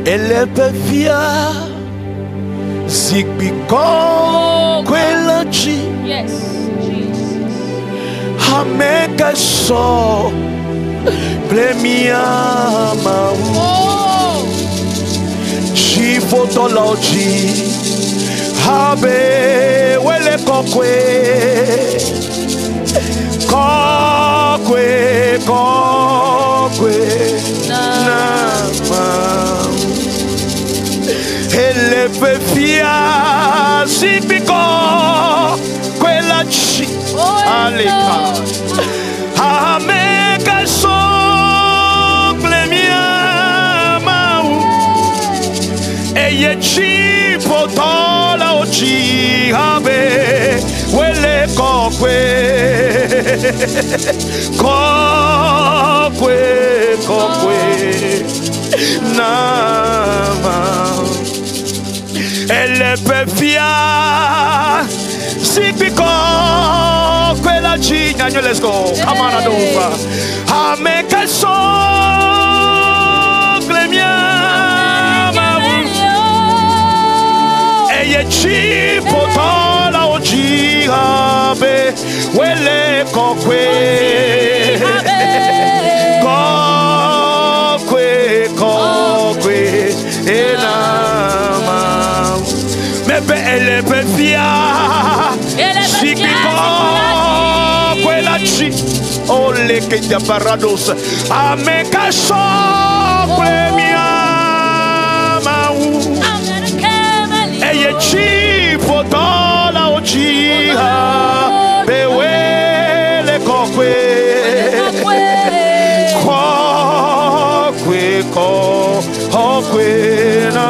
ele pefia Zigbiko kwelachi. Yes, Jesus. Hameka so Plemiama. Oh. Chifotology. Habe wele kokwe. Kokwe, kokwe. Nama. Ele pefia Zigbiko kwelachi. Aleka. Hameka so Plemiama. Eye chipotola ochi habe wele kokwe kokwe kokwe nama ele pefia Zigbiko kwela chi. Let's go. Come on, Adova. Hameka so Eye chipotola oji habe wele kokwe kokwe kokwe enama mebe ele pefia Zigbiko kwela chi ole que ya parados ameka so premia Eye chipotola ojiha bewele kokwe kokwe kokwe na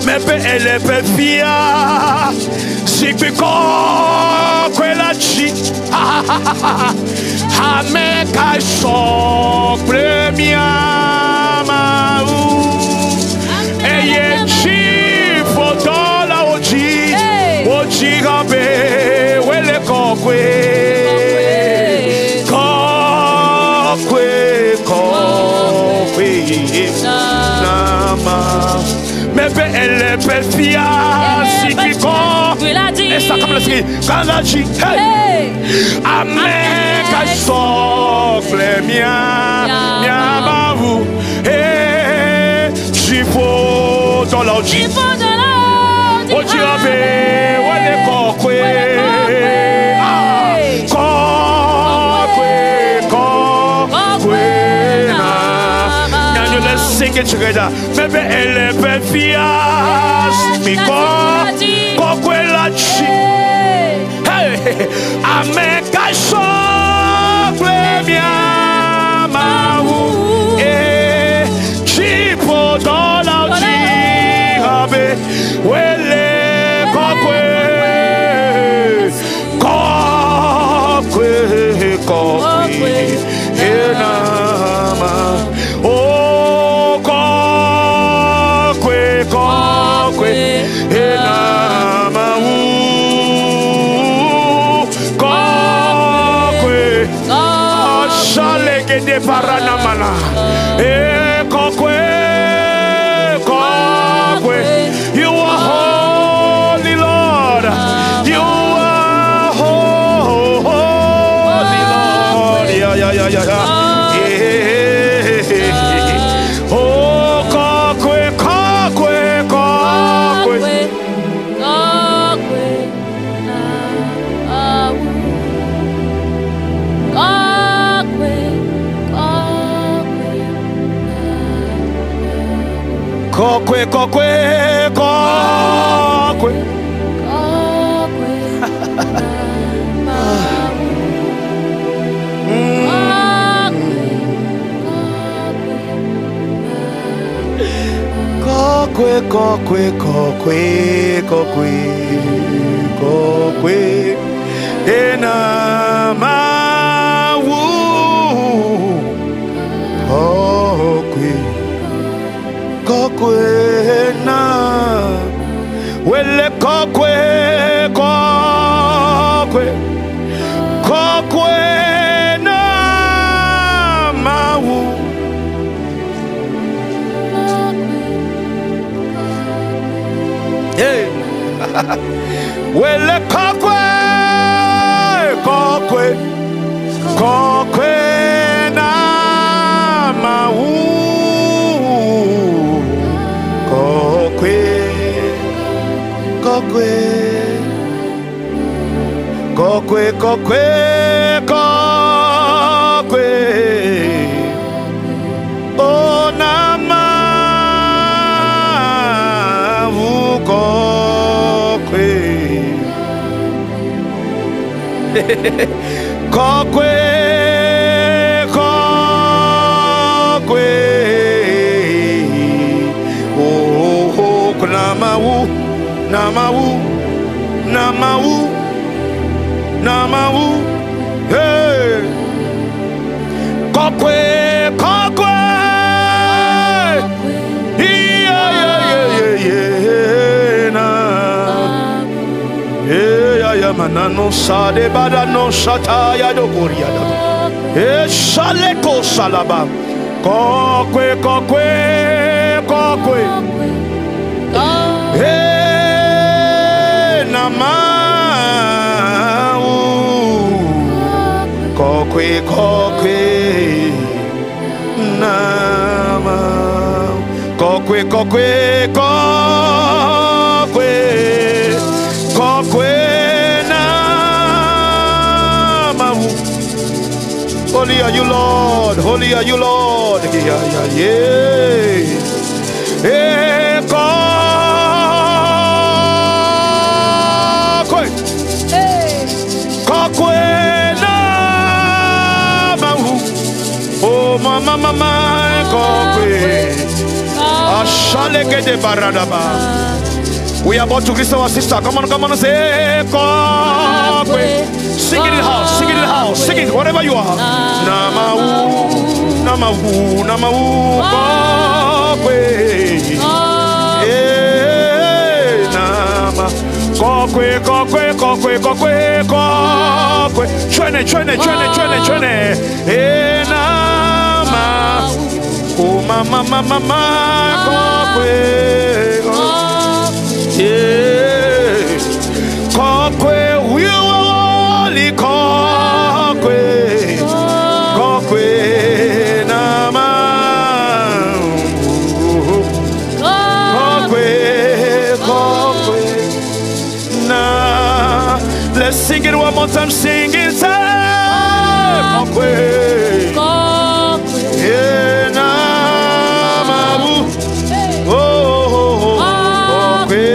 mepe ele pefia Zigbiko kwela chi hameka so premia Eye chipotola oji oji habe wele kokwe kokwe kokwe nama mebe ele pefia Zigbiko esta comme le ski kalaji hey ameka sofle mia babu hey chipotola oji oji habe wele kokwe kokwe na you let's sing it together bebe ele pefia Zigbiko kokwe la chi hey ameka sofle mia mawu chipotola oji habe wele kokwe kokwe kokwe enama oh kokwe kokwe enama kokwe ashale que de paranamana kokwe kokwe. You are holy, Lord. You are holy, Lord. Yeah. Oh, kokwe, kokwe, kokwe. Kokwe, kokwe, kokwe. Kokwe, kokwe, kokwe, kokwe, kokwe. Enama wu. Kokwe. Kokwe na wele kokwe kokwe kokwe na mawu Wele kokwe, kokwe, kokwe na mau, kokwe, kokwe, kokwe, kokwe, kokwe, oh na mau, kokwe. Kokwe, kokwe, oh, oh, namau, namau, namau, namau, hey, kokwe, kokwe, yeah, na. Manano sade badano shataya do goriada. Shaleko salaba. Kokwe, kokwe, kokwe. Namau. Kokwe, kokwe. Namau. Kokwe, kokwe, kokwe. Kokwe. Holy are you, Lord. Holy are you, Lord. Yeah, yeah, yeah. Hey, kokwe. Kokwe na mahu. Oh, mama, mama, kokwe. Ashaleke de baradaba. We are about to greet our sister. Come on, say kokwe. Sing it in the house, sing it in the house, sing it wherever you are. Namau, namau, namau, kokwe. Nama, kokwe, kokwe, kokwe, kokwe, kokwe. Chwene, chwene, chwene, chwene, chwene. Nama, oh mama, mama, mama, kokwe. Yeah, kokwe, we only kokwe, kokwe nama, kokwe, kokwe na. Let's sing it one more time. Sing it, say kokwe, yeah nama, oh kokwe.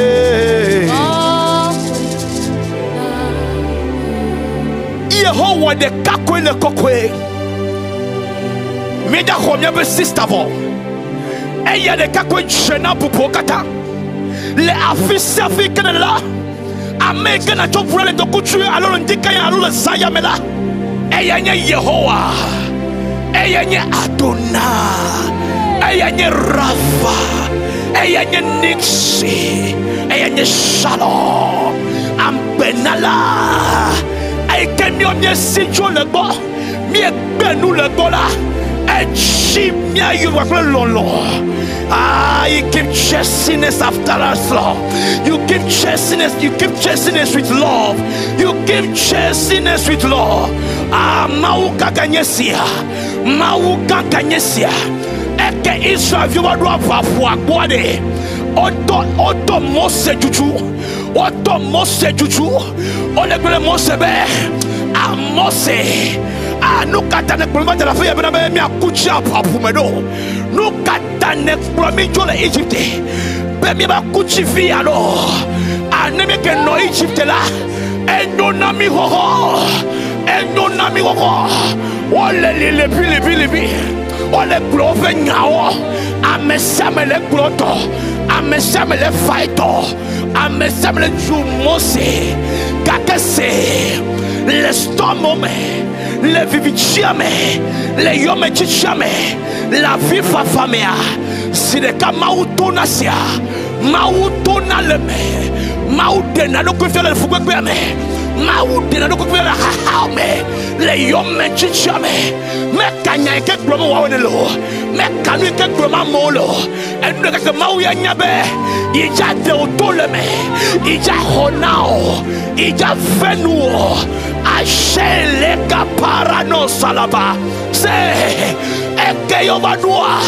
Yehowa de kakwe le kokwe. Mida homya be sister vo. Eya de kakwe chena pupo kata. Le afisi africaine la. Américaine a toujours voulu le couture alors on dit qu'il y a le Zaya mela. Eya nye Yehowa. Eya nye Adonai. Eya nye Rafa. Eya nye Nixi. Eya nye Shalom. Ambenala. Que mieux si Dieu le bon, mieux que nous le bon là, et si mieux you work long. Ah, you keep chasing us after us, Lord. You keep chasing us. You keep chasing us with love. You keep chasing us with love. Ah, mauka kanyesia, mauka kanyesia. Et que Israël doit avoir boire. Oto Mose juju. Oto Mose juju. Olegbele Mose be. A Mose. Ah, nous katane problème de la fille be mi akucha papu medo. Nous katane problème de l'Égypte. Be mi ba kuchi fi alors. Aneme ke no Égypte là. Enyo nami ho. Enyo nami ho. Ole le bi. Ole glove nyao. Amesame le gloto. Amesame le faito. Amesame le jumose. Kakese. Le stomome. Le vivichiame. Le yome chichame. La viva famea. Si de ka mautona sia. Mautona leme. Mautena no kufele fukweme. Maudina no kupira haume. Le yome chichame. Me kanya ke gromo wawenelo. Me kanu ke groma molo. And look at the Mauya nyabe. Ija de otoleme. Ija honao. Ija venuo. Ashele kaparano salaba. Se eke yobadua.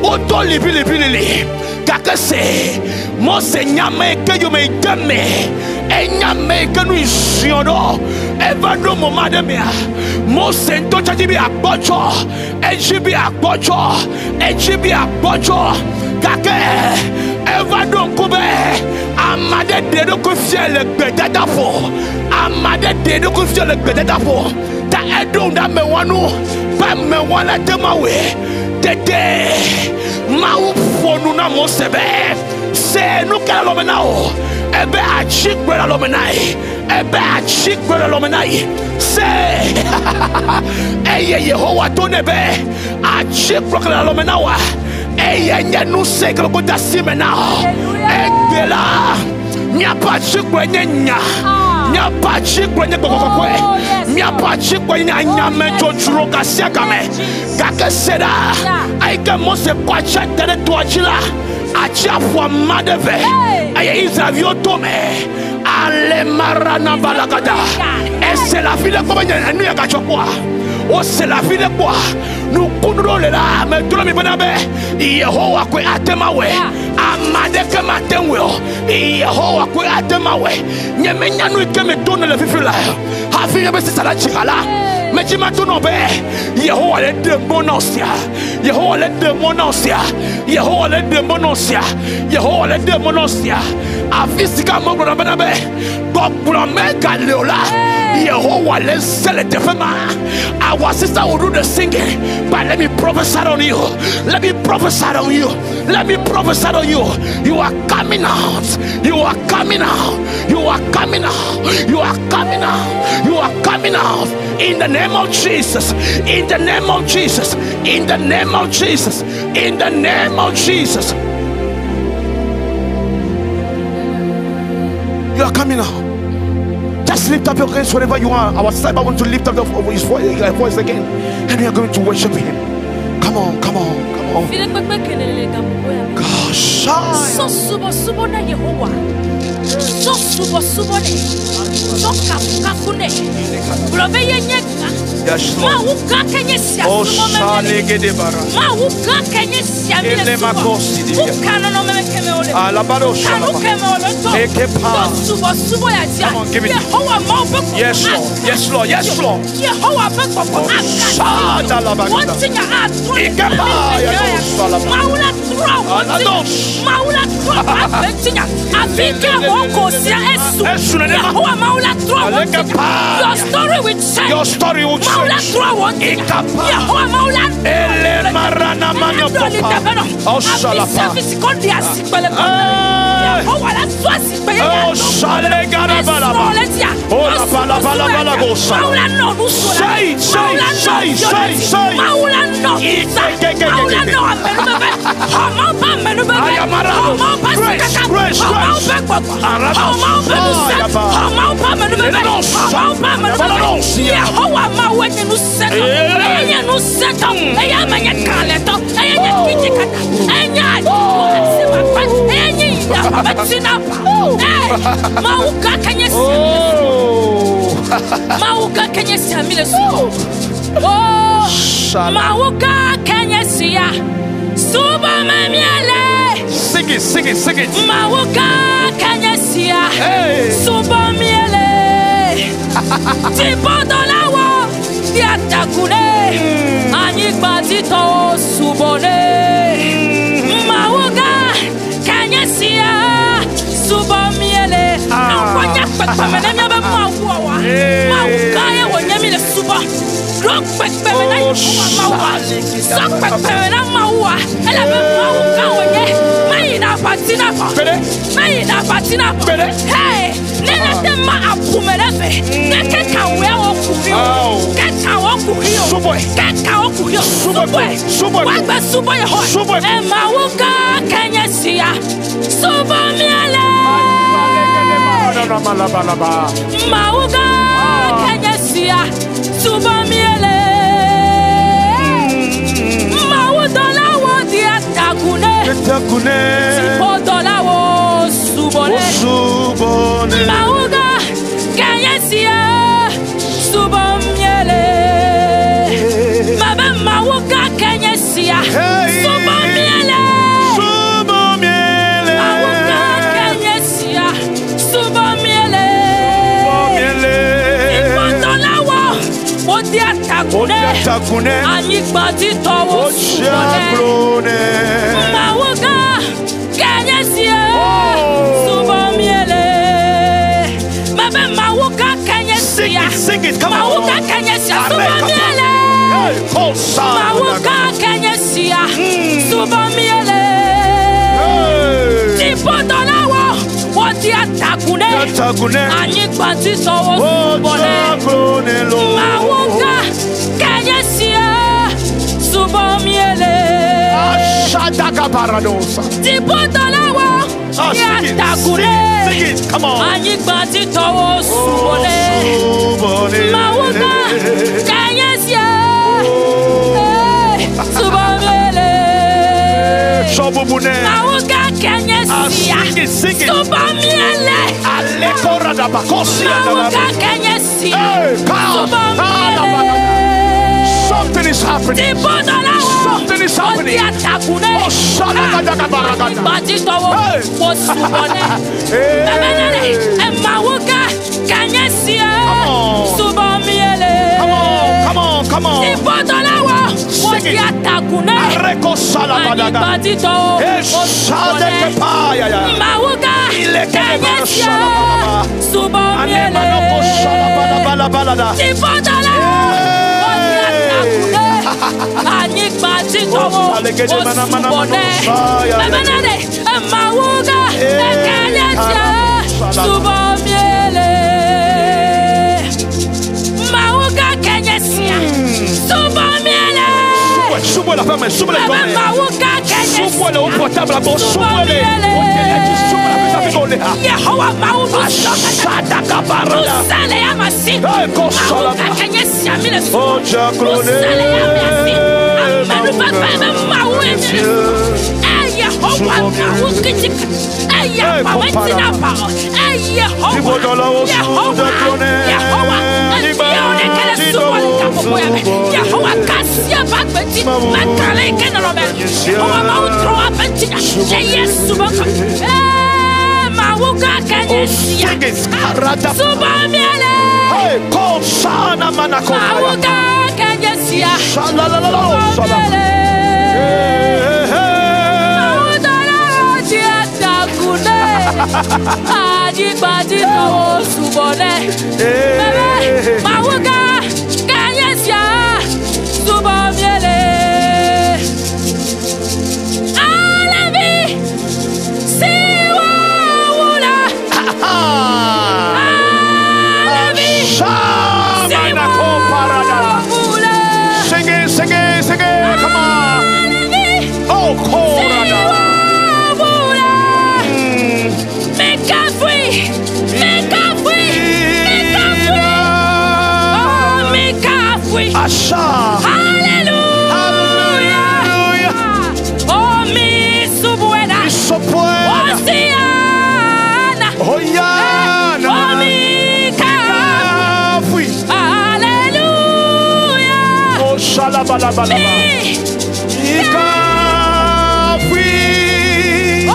Otoli bilibili. Kakase. Mose nyame ke yume ideme. Enyame ke nu isiono. Eva no momademia. Mose ntocha jibi akbocho. Ejibi akbocho. Ejibi akbocho. Kake. Eva no kube. Amade de no kufie le bedadafo. Amade de no kufie le bedadafo. Ta edon da me wanu. Pa me wana demawe. Dede. Mau fonu na Mosebe. Se no kala lomenao. Ebe a chick brother lomenai. Ebe a chick brother lomenai. Say, Eye Yehovah tonebe. A chick brother lomenawa. Eye nyanu se kalo kuta simena. Egela. Nyapa chick brother nya. Nyapa chick brother kokokwe. Nyapa chick brother nyame chochuro kasiakame. Kake seda. Aike mose kwacha tene tuachila. Achia fwa madeve. Aye Israel tome. Ale marana balagada. Et c'est la vie de quoi nous y quoi. Oh c'est la vie de quoi. Nous coudrons là. Mais tout le monde benabe. Yehovah kwe atemawe. Amade ke matenwe. Yehovah kwe atemawe. Nyemenya nous ke me donne le vivre là. Hafi yebe c'est ça la chikala. Mais tu m'as tout nommé. Yehovah les démonosia. Yehovah les démonosia. Yehovah les démonosia. Yehovah les démonosia. Afisika mongo na benabe. Bokula mega leola. Yehovah les zele defema. Our sister will do the singing. But let me prophesy on you. Let me prophesy on you. Let me prophesy on you. You are coming out. You are coming out. You are coming out. You are coming out. You are coming out. In the name of Jesus. In the name of Jesus. In the name of Jesus. In the name of Jesus. You are coming out. Just lift up your hands wherever you are. Our side, I want to lift up his voice again. And we are going to worship him. Come on, come on, come on. Gosh. Yes, Lord. Oh, yes, Lord. Yes, Lord. Yes, Lord. Your story will change. Sing it, sing it, sing it. Mauga Kenyasia Subamiele Maudola Wodia Takune Sipodola wo Subone Mauga Kenyasia Subamiele Maba Mauga Kenyasia Subamiele Mauga Kenyasia Subamiele Takune Anibati towo subone Mauga Kenyasia Subamiele Maba Mauga Kenyasia Sing it, come on. Mauga Kenyasia Subamiele Mauga Kenyasia Subamiele Tipodolawo Wodia Takune Anibati towo subone Mauga Kenyasia Subamiele Shadaka Paradosa. Tipodolawo Wodia Takune Come on. Anibati towo subone Mauga Kenyasia Subamiele Mauga Kenyasia Subamiele Mauga Kenyasia Subamiele Something is happening. Something is happening. Oh, Anibati towo subone Mauga Kenyasia Subamiele Come on. Tipodolawo Wodia Takune Anibati towo subone Mauga Kenyasia Subamiele Tipodolawo Wodia Takune Anibati towo subone Mauga Kenyasia Subamiele Mauga Kenyasia Subamiele Soubre la femme, soubre les pommes. Mauga Kenyasia Soubre le haut portable, soubre les. Yehowa Mauga Shadaka Parada. Sale Amasi Mauga Kenyasia Mile Oh, Jacrone. Sale Amasi Amanu Papa Mauga Yehowa Mauga Yehowa Yehowa Kassia Bakbeti Makale Kenorobe Yehowa Mautro Apentina Yesu Baka Mauga Kenyasia Subamiele Kosana Manako Mauga Kenyasia Subamiele Adibadi towo subone Mauga Kenyasia Subamiele Alabi Siwa Wula Alabi Siwa Wula Sing it, come on. Oh, Korada. Asha. Hallelujah. Oh, mi subuena. Osiana. Hoyana. Oh, mi kafui. Hallelujah. Oh, shalabalabalaba. Kafui. Oh,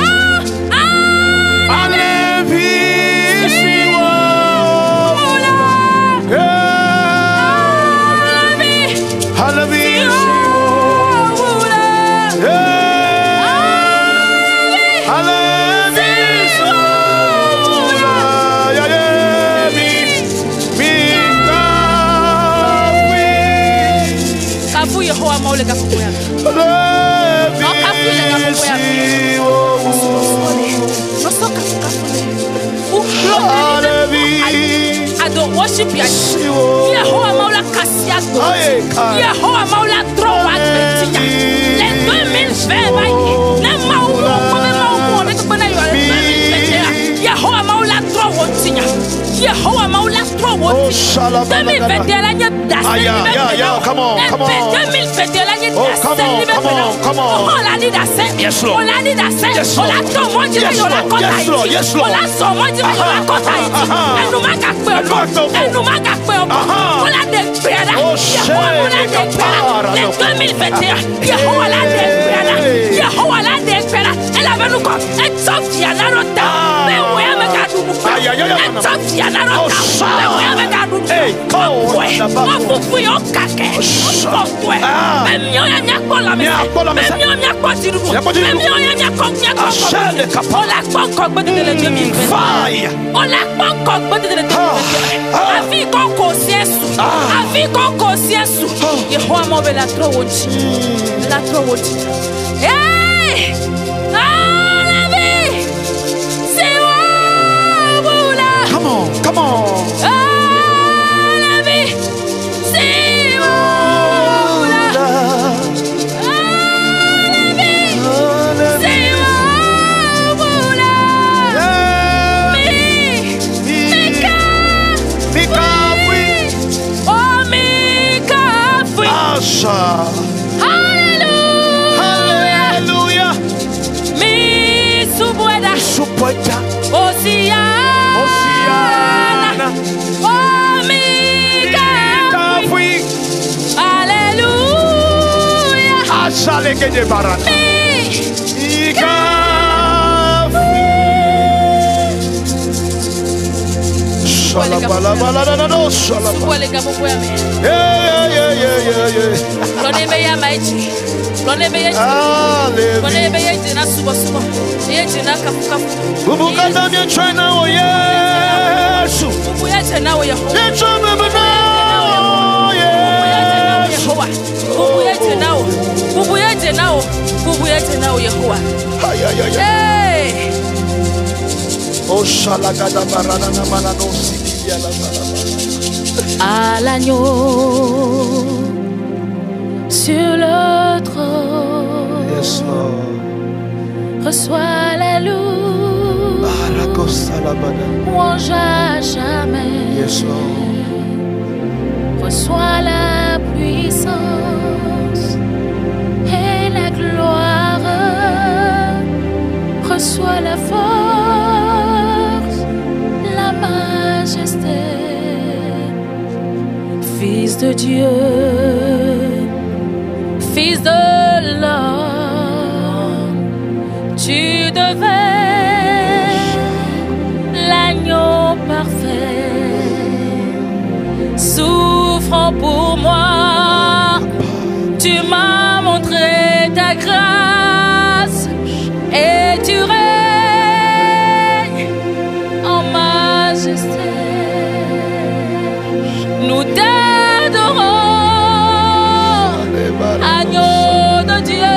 Yehowa maule kafuya. I don't worship you. Yehowa maula kasiago. Yehowa maula trowa betinya. Le 2020 vai. Na mau come mau ne kupana yo. Yehowa maula trowa. trop Oh, haut. shalabala. 2021 l'année Aïe, aïe, aïe, aïe, come on, come on. 2021 l'année Oh, come on, come on. On l'a dit d'assez. Yes, Lord. On l'a dit d'assez. Yes, On Lord. l'a tout le monde dit Yes, on l'a Lord. compte Yes, Lord. Yes, Lord. on l'a sommé dit on l'a compte elle nous manque à quoi elle nous manque à quoi on l'a déclaré Oh, on l'a déclaré les 2021 Yehova l'a déclaré Yehova l'a déclaré elle avait nous comme elle sauve Diana Rota mais ouais mais gardou Aïe, aïe, aïe, aïe. elle sauve Diana Oh, Rota ça. mais ouais mais gardou Hey, oh, ouais là-bas. on vous fouille au caquet ça. on ouais Ah. même yo ya nya ko la mais Nya ko la mais même yo nya ko tiru Nya ko tiru. même yo ya nya ko Achel de capa. on l'a pas encore besoin de le 2021 Fire. on l'a pas encore besoin de le 2021 Ah. avi qu'on conscience avi qu'on conscience Yehova mo be la trop wonchi la trop wonchi hey ah la vie c'est waboula Come on, come on. ah la vie c'est waboula Hallelujah. Mi subueda Supoita. Osiana Oh mi Kafui. Alléluia Achale que de barata. Mi Kafui. Shalabalabalala. Shalabala. Subuele gabo kwame Yeah, yeah, yeah, yeah, yeah. Lone be ya maichi Lone be ya Hallelujah. Lone be ya jina suba suba Ye jina kafu kafu Ubukata mi china o Yesu. Bubu ya jina o Yehova Yesu bebe na Yesu. Bubu ya jina o Bubu ya jina o Bubu ya jina o Yehova Ay ay ay. Hey O shalagada barana na manano sidi ya la salaba. À l'agneau sur le trône Yes Lord. reçois la loupe Barakosa la bada. louange à jamais Yes Lord. reçois la puissance et la gloire reçois la force la majesté Fils de Dieu, Fils de l'homme, tu devais l'agneau parfait, souffrant pour moi, tu m'as montré ta grâce et tu règnes en majesté. Nous t'adorons, agneau de Dieu,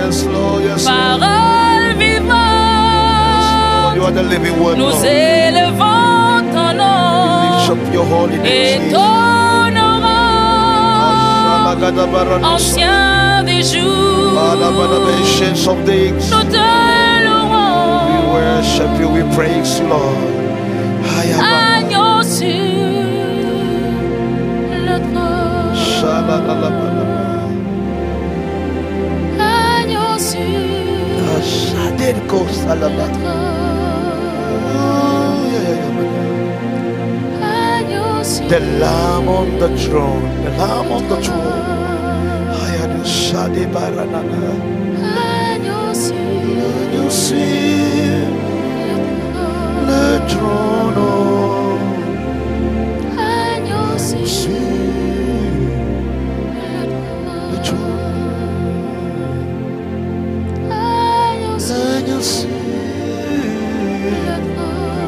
Yes Lord. Yes Lord. parole vivante, You are the living word. nous Lord. élevons ton Lift nom up your holy et name. t'honorons, Shalagada barana. ancien des jours, Ancient of days. nous te We louons, worship you. We praise you, Lord. agneau sur le trône, Shalalala. agneau sur Shadenko salaba. The Lamb on the throne, the Lamb on the throne. Ayadu Shadi Baranana. You see the throne. You see the throne. And you see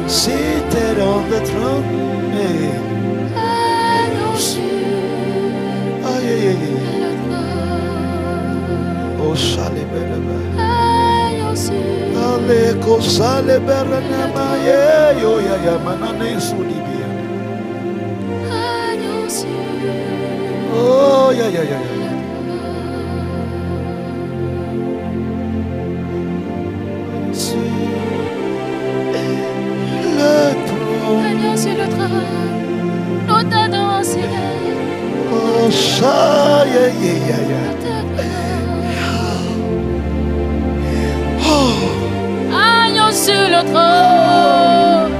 seated on the throne. Oh, Shalibeleba. Aleko Saliberanama. Yo, ya, ya, manane Sudibia. Oh, ya, ya, ya, ya. Le trône. Ah, yeah, yeah, yeah, yeah. Agneau sur le trône.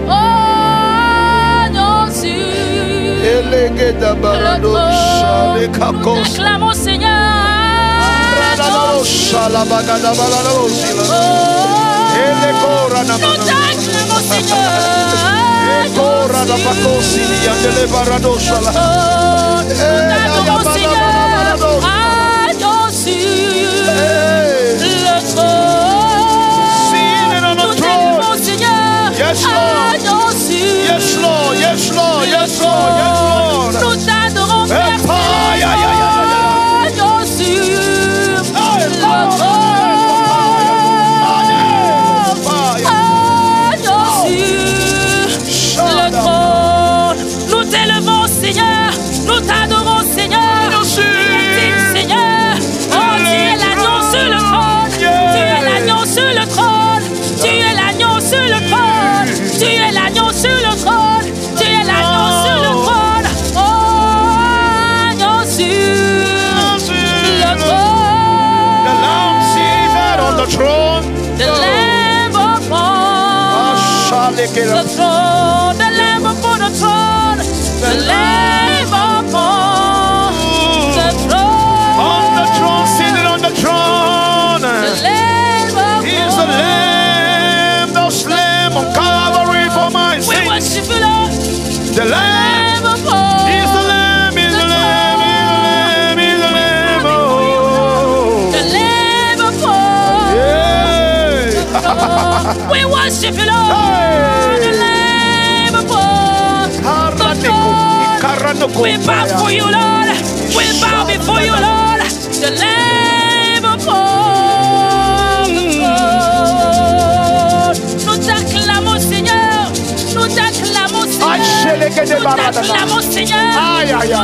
Agneau sur le trône. Nous acclamons Seigneur. Nous t'acclamons Seigneur. Nous t'adorons Seigneur. Agneau sur le trône. Yes, Lord. Yes, Lord. Yes, Lord. Yes, Lord. Nous t'adorons, Père Céleste. Agneau sur le trône. Nous t'élevons, Seigneur. Nous t'adorons, Seigneur. Tu es digne, Seigneur. Oh, tu es l'agneau sur le trône. Tu es l'agneau sur le trône. Tu es l'agneau sur le trône. Tu es l'agneau sur le trône. Tu es l'agneau sur le trône. Oh, agneau sur le trône. The Lamb seated on the throne. The Lamb upon the throne. The Lamb upon the throne. The Lamb upon the throne. On the throne, seated on the throne. The Lamb upon. He's the Lamb, the Lamb on Calvary for my We sin. worship you, Lord. The Lamb, Lamb upon. He's the Lamb, He's the Lamb, He's the Lamb, He's the Lamb. Oh, The Lamb upon. yeah. We worship you, Lord. The Lamb upon the throne. We bow for you, Lord. We bow before you, Lord. The Lamb upon the throne. Nous t'acclamons, Seigneur. Nous t'acclamons, Seigneur. Nous t'acclamons, Seigneur. Nous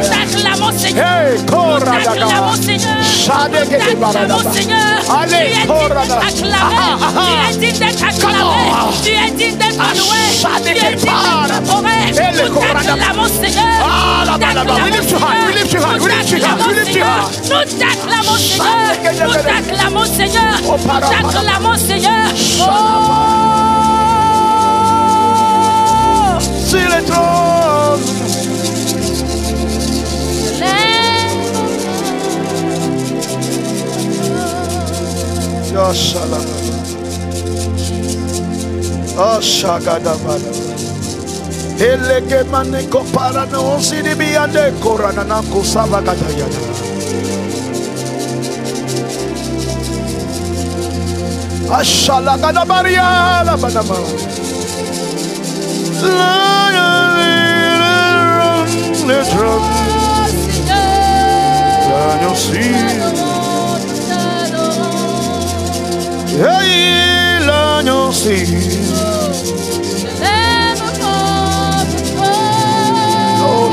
t'acclamons, Seigneur. Hey, Nous t'acclamons, Seigneur. Nous t'acclamons, Seigneur. Tu es digne d'être acclamé. Tu es digne d'être loué. Tu es digne d'être adoré. Nous t'acclamons, Seigneur. We lift your hand, we lift your hand, we lift your hand, we lift your hand. Nous t'acclamons, Seigneur. Nous t'acclamons, Seigneur. Nous t'acclamons, Seigneur. Oh, Sur le trône. Ya shalom. Oh, shagadabada. Eleke maneko para na osidi biande korana na kusava katayana. Ashala kadabaria la banama. Le drum. L'agneau hey, l'agneau oh,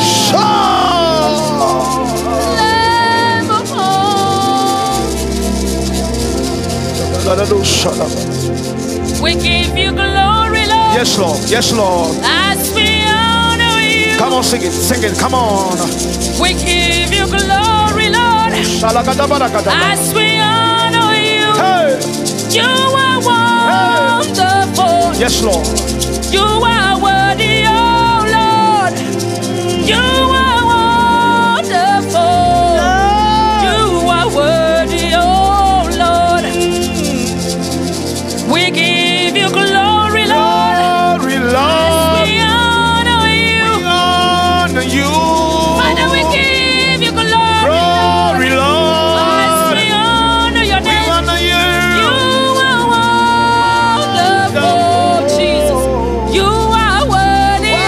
we give you glory, Lord. yes, Lord. Yes, Lord. As we honor you. Come on, sing it. Come on. We give you glory, Lord. As we honor you. Hey. You are wonderful. Yes, Lord. You are worthy, oh Lord. You are wonderful. You are worthy, oh Lord. We give you glory, Lord. Glory, Lord. As we honor you. We honor you. Father, we give you glory, Glory, Lord. Lord. As we honor your We name. honor you. You are wonderful, Jesus. You are worthy, oh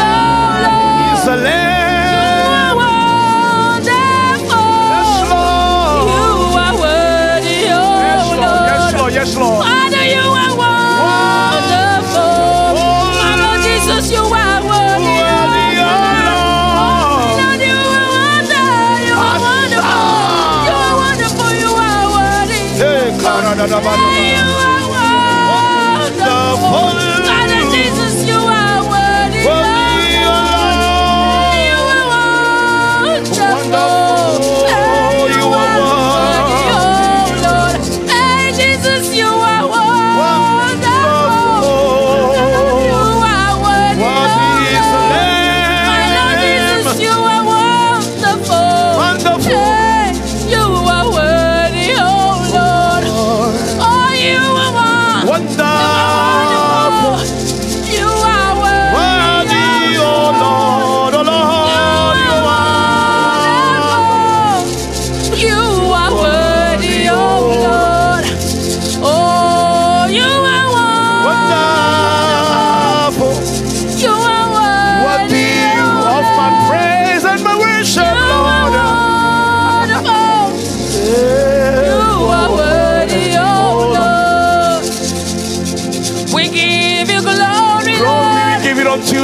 Lord. He's the Lamb. You are wonderful. Yes, Lord. You are worthy, oh Yes, Lord. Yes, Lord. Yes, Lord. Father, you are wonderful. My Lord Jesus, you are worthy, oh Lord. Lord, you are wonderful. You are wonderful. You are worthy. Hey, You are wonderful. Father Jesus, you are worthy. You are wonderful.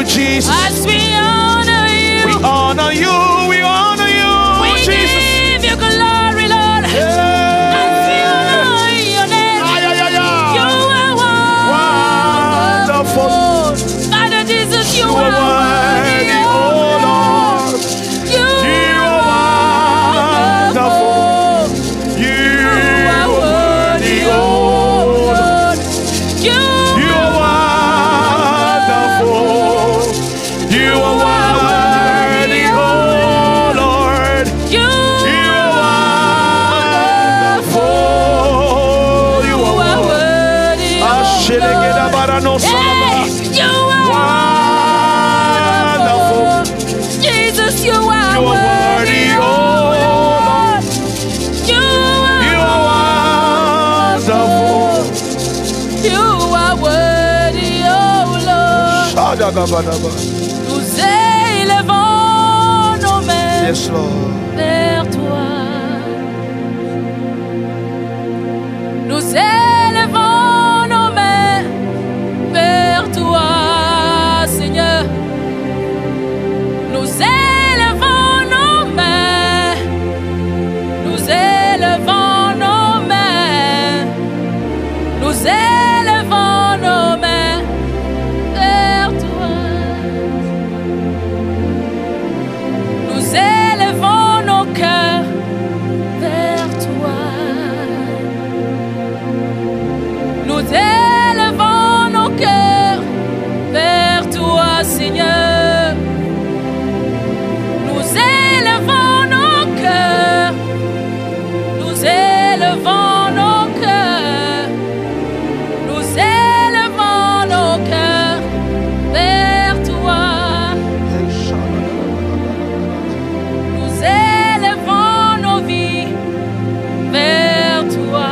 you, Jesus. As we honor you. We honor you. We honor you, We Jesus. give you glory, Lord. Yeah. As we honor your name. Ah, yeah, yeah, yeah. You are Wonderful. wonderful. Father Jesus, you You are are worthy, oh Lord. You You are wonderful. You are worthy, oh Lord. You are wonderful. You are worthy, oh Lord. You are wonderful. You are worthy, Ah, Shelegeda Barano Salaba. you are Wonderful. Jesus, you are You are worthy, oh Lord. You are wonderful. You are worthy, oh Lord. Shadagabadaba. Nous élevons nos mains Yes, Lord. vers toi. Nous élevons nos mains vers toi, Seigneur. Nous élevons nos mains. Nous élevons nos mains. Nous élevons nos mains vers toi. Nous élevons nos cœurs vers toi. Nous élevons nos cœurs vers toi, Seigneur. Nous élevons nos cœurs. Nous élevons nos cœurs. Nous élevons nos cœurs vers toi. Nous élevons nos vies vers toi.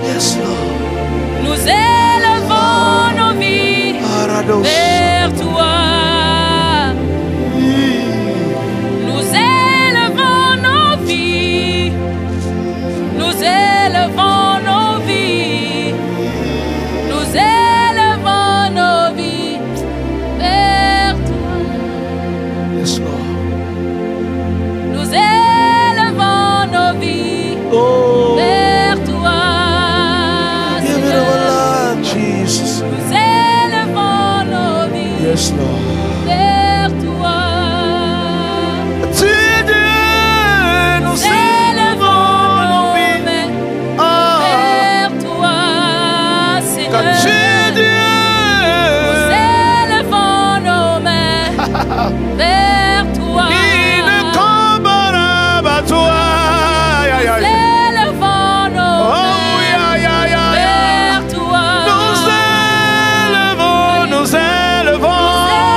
Yes, Lord. Nous élevons nos vies Arados. vers toi. Nous élevons nos vies. Nous élevons nos vies. Nous élevons nos vies vers toi. Yes, Lord. Nous élevons nos vies Oh, vers toi. give it Seigneur. our life, Jesus. Nous élevons nos vies Yes, Lord. vers toi. Nous Élevons nos mains Ah, vers toi, Seigneur. Nous élevons nos mains vers toi. Nous élevons nos mains vers toi. Nous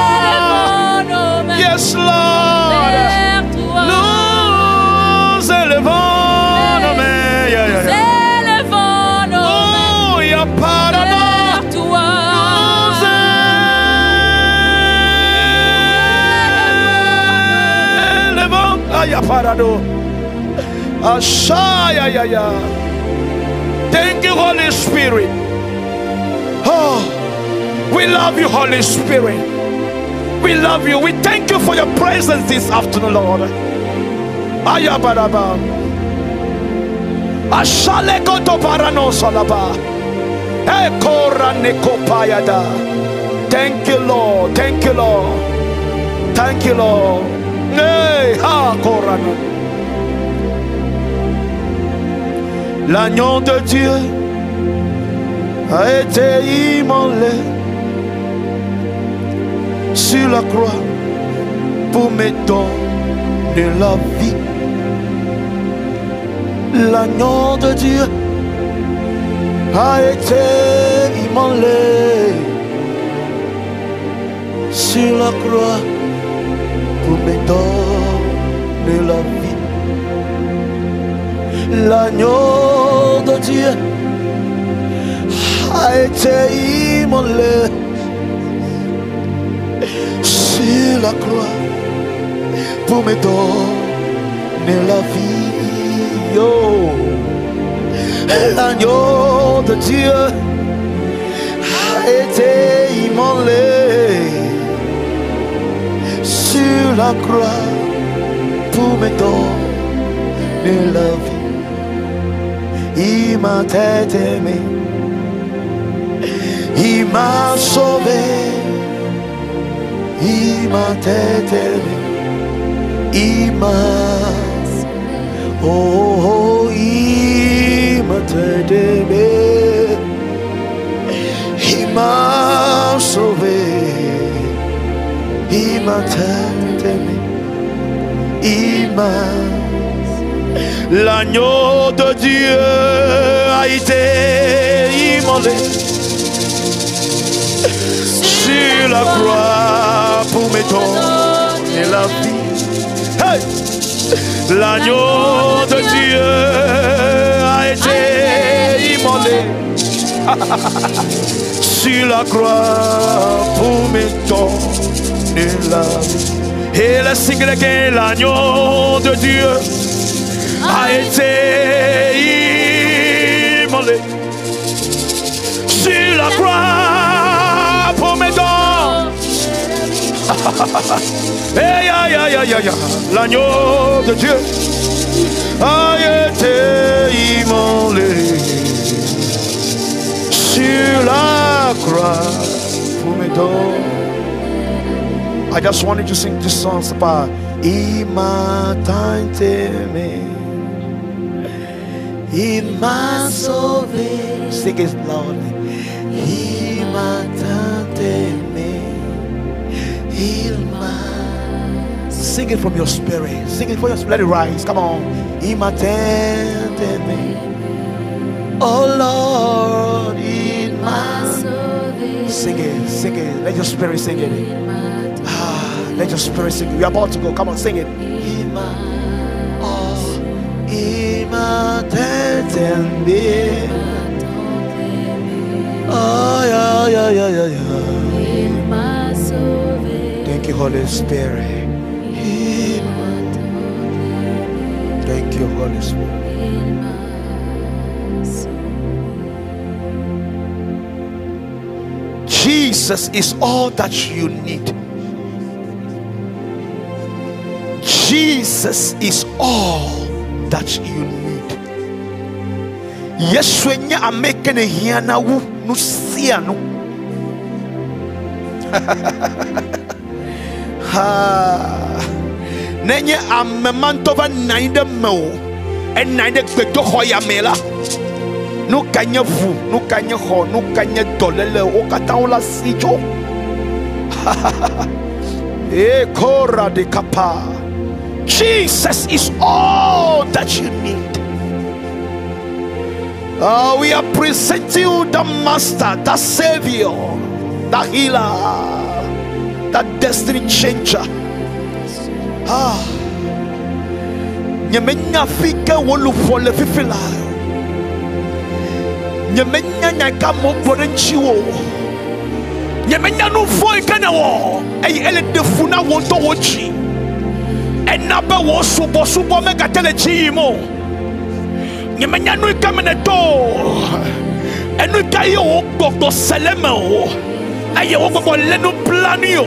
élevons nos mains. Yes, Lord. Vers toi. Nous élevons nos mains. Nous élevons nos mains Oh, il y a pas de vers toi. Nous élevons. Ah, il y a pas de Ashaya. Thank you, Holy Spirit. Oh, we love you, Holy Spirit. We love you. We thank you for your presence this afternoon, Lord. Ayabaraba. Ashaleko to parano salaba. Ekora neko payada. Thank you, Lord. Thank you, Lord. Thank you, Lord. Hey, ha korano. L'agneau de Dieu a été immolé sur la croix pour me donner la vie. L'agneau de Dieu a été immolé sur la croix pour me donner la vie. L'agneau de Dieu a été immolé sur la croix pour me donner la vie. Yo. L'agneau de Dieu a été immolé la croix pour me donner la vie. Il m'a tant aimé, il m'a sauvé, il m'a tant aimé, il m'a, oh, il m'a tant aimé, il m'a sauvé, il m'a tant aimé, il m'a. L'agneau de Dieu a été immolé sur la croix pour me donner la vie. Hey! L'agneau de Dieu a été immolé sur la croix pour me donner la vie. Et le signe que l'agneau de Dieu a été immolé sur la croix pour mes dons. L'agneau de Dieu a été immolé sur la croix pour mes dons. I just wanted to sing this song about Il m'a tant aimé, il m'a sauvé. Sing it loudly. Il m'a tant aimé, il m'a. Sing it from your spirit. Sing it from your spirit. Let it rise. Come on. Il m'a tant aimé. Oh Lord, il m'a sauvé. Sing it. Sing it. Let your spirit sing it. Let your spirit sing it. We're about to go. Come on, sing it. Il m'a. Oh, il m'a tant aimé. Oh, yeah, yeah, yeah, yeah, yeah. Il m'a sauvé. Thank you, Holy Spirit. Il m'a sauvé. Thank you, Holy Spirit. Il m'a sauvé. Jesus is all that you need. Jesus is all that you need. Yes, when you are making a hiana wu no siano. Ha. Nenye amemantova naide mo and naide beto hoya mela. No kanya vu, no kanya ho, no kanya dolele o kataola sijo. E kora de kapa. Jesus is all that you need. We are presenting you the Master, the Savior, the Healer, the Destiny Changer. Nyamenya fika wolu fole fifila. Nyamenya nyaka mo borenchiwo. Nyamenya no foi kana wo. Ey ele defuna wonto wochi. Enabe wo subo mega telechimo. Nyamenya no kamene to. Enu kayo wo gogo seleme wo. Aye wo gogo lenu planio.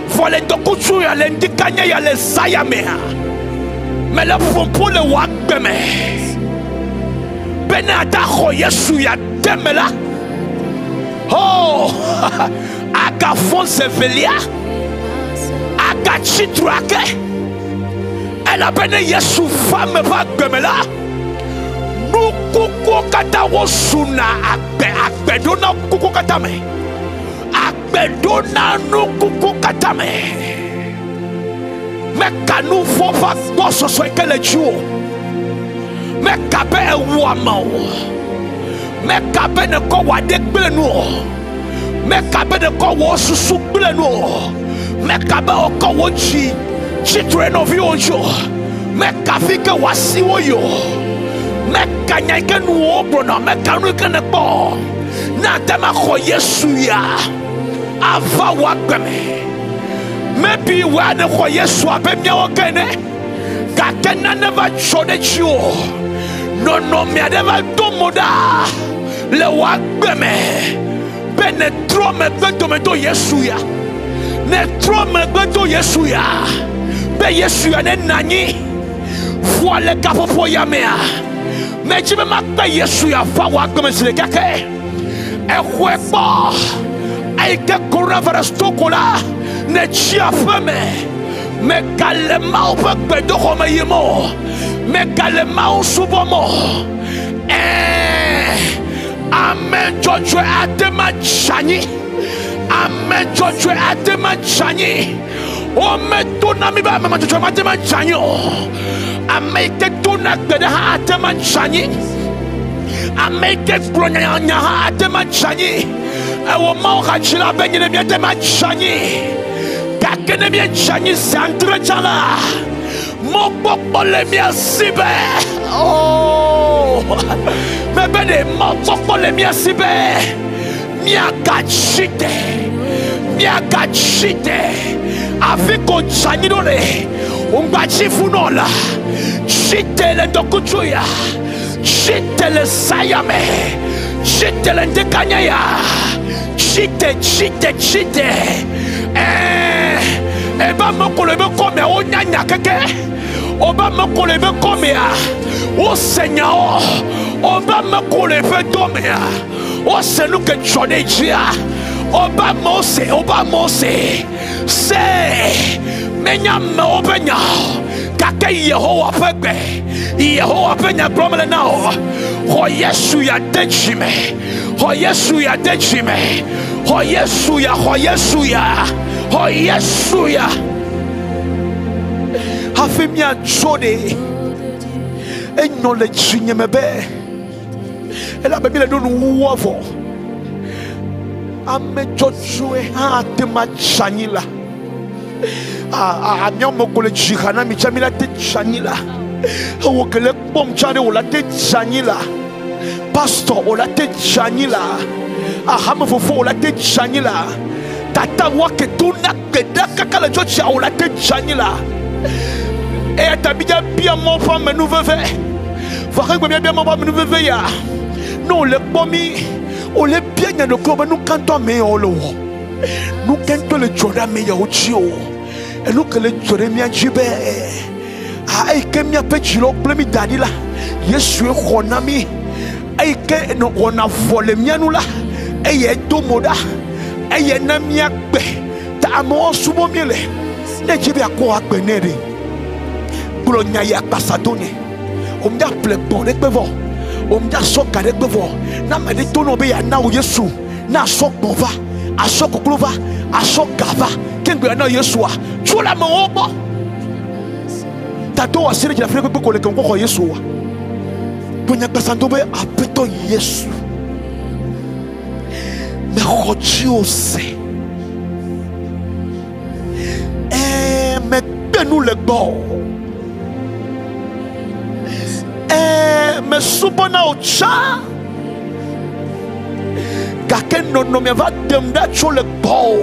Fole dokuchu ya le ndikanya ya le sayamea. Me le fompo le wagbeme. Bene ataho Yesu ya demela. Oh, aga fonse velia. Aga chitrake. Elle bene Yesu femme wagbeme la. Nukuko kata wosuna akbe dona kuko katame. Akbe dona nukuko katame. Meka nou fofa goso so ekele chuo. Meka be ewama o. Meka be ne ko wade gbele nu o. Meka be ne ko wo susu gbele nu o. Meka be o ko wo chi chitre no vi onjo. Meka fike wasi wo yo. Meka nyake nu o bro na meka nu ke ne po. Na tema ko Yesu ya. Ava wa gbeme. Maybe where the Yesu abemia okene. Kakena never showed you. No me never do moda. Le wagbeme. Benetro me beto Yesu ya. ne trop me beto Yesuya be Yesuya ne nani voile kapopo yamea me jibe makbe Yesuya fa wa gome sile kake e huepo aike coronavirus tokola ne chia feme me kalema o pe gbedo ko me yemo me kalema o subomo amen jojo atema chani amen jojo atema chani o me tuna mi ba mama jojo atema chani o ameke tuna gbede ha atema chani ameke kronya nya ha atema chani e wo ma o ka chila benyine mi atema chani kakene mi chani santre chala mo popole mi asibe oh me bene mo popole mi asibe mi agachite afiko chani dole ungbachi funola chite le dokuchuya chite le sayame chite le ndekanyaya chite eba mokolo be kome o nyanya keke oba mokolo be kome ya o senya oba mokolo be dome ya o senu ke chone jia oba mose se menya me obenya kake Yehowa penya bromele na ho Yesu ya dejime ho Yesu ya hafemia jode acknowledge nyemebe ela babile do no wo amejojoe ha tema chanila anyamo kole jihana mi chamila te chanila o kele bom chare o la te chanila pastor o la te chanila ahama fofo o la te chanila tata wake tuna keda kakala jocha o la te chanila e tabija bia mo fa menu veve fa ko bia mo fa menu veve ya no le bomi o le bien nya no ko nu kanto me o lo nu kanto le joda me ya o chi o e lu ke le jore mi ajibe ai ke mi apechilo plemi dadila Yesu e khonami ai ke no ona vole mianu la eye domoda eye na mi agbe ta mo subo miele ne jibe akwa agbe nere bulo nya ya pasadone o mda plebo de pevo o mda soka de pevo na me de tono be ya na o Yesu na sokova asokoklova asokava kengbe na Yesu a chula mo obo tato asire jina freko ko le ko Yesu a tonya pasando be apeto Yesu me rojiose me benu le bo me subona ocha kaken no me va demda chole bo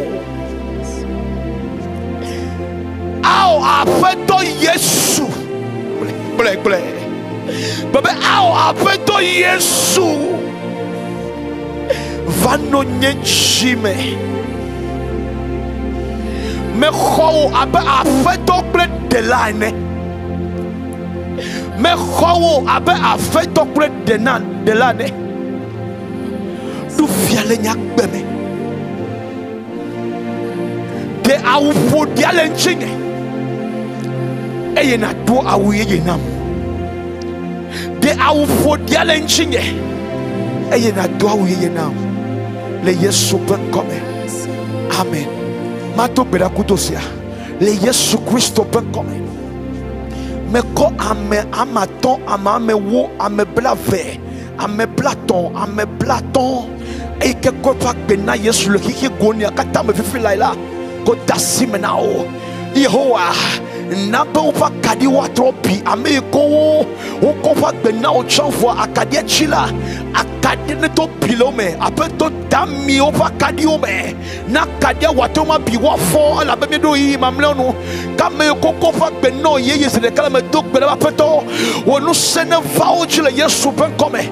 ao apeto Yesu ble bebe ao apeto Yesu vano nyenchime me khou abe afeto ble delane me khou abe afeto ble delane du fiale nyakbeme de awu podiale nchinge eye na do awu ye nam de awu podiale nchinge eye na do awu ye nam le Yesu ben come amen mato bera kutosia le Yesu Kristo ben come me ko ame amaton amame wo ame blave ame blaton e ke ko pa bena Yesu le kiki gonia kata me fifi laila ko dasimena o Yehowa na be upa kadi watropi ame ko o ko pa bena o chanfo akadi chila akadi ne to pilome apeto dami upa kadi ome na kadi watoma bi wa fo ala be do yi mamle no kame ko ko pa bena ye se de kala me do gbele apeto wonu sene va o chile Yesu ben come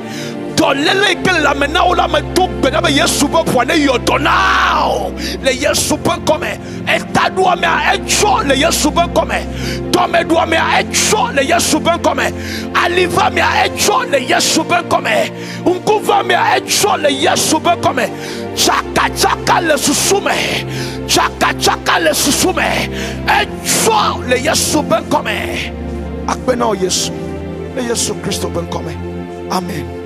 dɔléle ke le amenawo la me do gbe ɖa be Yesu be ƒoa ne yɔ dɔ na o le Yesu be ŋkɔme. Etaɖoamea etsɔ le Yesu be ŋkɔme. Dɔmeɖoamea etsɔ le Yesu be ŋkɔme. Alivamea etsɔ le Yesu be ŋkɔme. Ŋkuvamea etsɔ le Yesu be ŋkɔme. Tsakatsaka le susu me. Tsakatsaka le susu me. Etsɔ le Yesu be ŋkɔme. Akpe na o Yesu. Le Yesu Kristo be ŋkɔme. Amen.